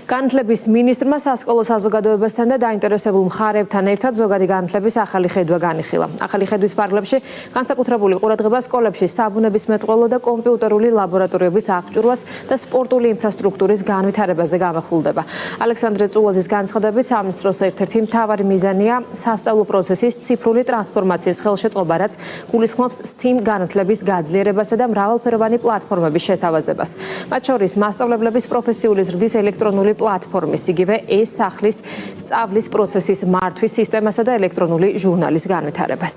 განათლების მინისტრმა სასკოლო საზოგადოებასთან და დაინტერესებულ მხარეებთან ერთად ზოგადი განათლების ახალი ხედვა განიხილა. ახალი ხედვის პარალელში განსაკუთრებული ყურადღება სკოლებში საბუნებისმეტყველო და კომპიუტერული ლაბორატორიების აღჭურვას და სპორტული ინფრასტრუქტურის განვითარებაზე გამახვილდება. ალექსანდრე წულაძის განცხადებით, სამინისტროს ერთ-ერთი მთავარი მიზანია სასწავლო პროცესის ციფრული ტრანსფორმაციის ხელშეწყობა, რაც გულისხმობს STEAM განათლების გაძლიერებასა და მრავალფეროვანი პლატფორმების შეთავაზებას. მათ შორის მასწავლებლების პროფესიული ზრდის ელექტრონული პლატფორმის, იგივე ეს-სახლის სწავლის პროცესის მართვის სისტემასა და ელექტრონული ჟურნალის განვითარებას.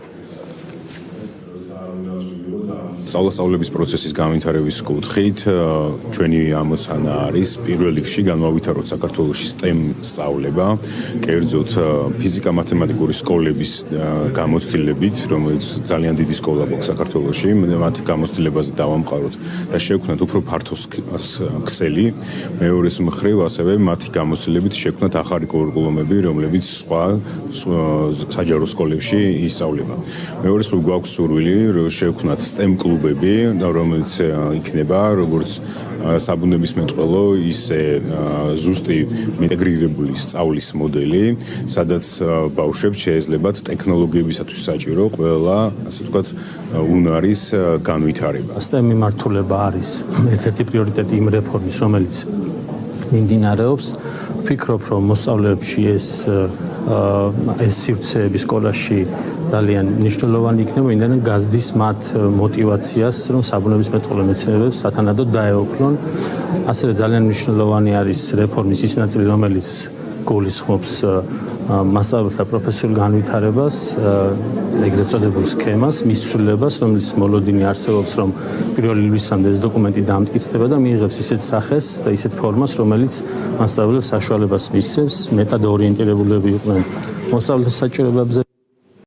სწავლების პროცესის განვითარების კუთხით ჩვენი ამოცანა არის პირველ რიგში განმავითაროთ საქართველოში STEM სწავლება, კერძოდ ფიზიკა-მათემატიკური სკოლების გამოცდილებით, რომელიც ძალიან დიდი სკოლა გვაქვს საქართველოში, მათი გამოცდილებაზე დავამყაროთ და შევქმნათ უფრო ფართო ქსელი. მეორეს მხრივ ასევე მათი გამოცდილებით შევქმნათ ახალი კურიკულუმები, რომლებიც სხვა საჯარო სკოლებში ისწავლება. მეორე მხრივ გვაქვს სურვილი შევქმნათ STEM კლუბები, რომელიც იქნება როგორც საბუნებისმეტყველო, ისე ზუსტი ინტეგრირებული სწავლის მოდელი, სადაც ბავშვებს შეეძლებათ ტექნოლოგიებისათვის საჭირო ყველა, ასე ვთქვათ, უნარის განვითარება. STEM მიმართულება არის ერთ-ერთი პრიორიტეტი იმ რეფორმის, რომელიც მიმდინარეობს. ვფიქრობ, რომ მოსწავლეებში ეს სივრცეები სკოლაში ძალიან მნიშვნელოვანი იქნება, იმდენად გაზრდის მათ мотивაციას, რომ საბუნებისმეტყველო მეცნიერებებს სათანადოდ დაეუფლონ. ასევე ძალიან მნიშვნელოვანი არის რეფორმის ის ნაწილი, რომელიც გულისხმობს მასწავლებელთა პროფესიულ განვითარებას, ეგრეთ წოდებულ სქემას, მისცვლელებას, რომელიც მოლოდინი არსებობს, რომ 1 ივლისამდე ეს დოკუმენტი დამტკიცდება და მიიღებს ისეთ სახეს და ისეთ ფორმას, რომელიც მასწავლებლებს საშუალებას მისცემს მეტად ორიენტირებულები იყვნენ მოსწავლეთა საჭიროებებზე.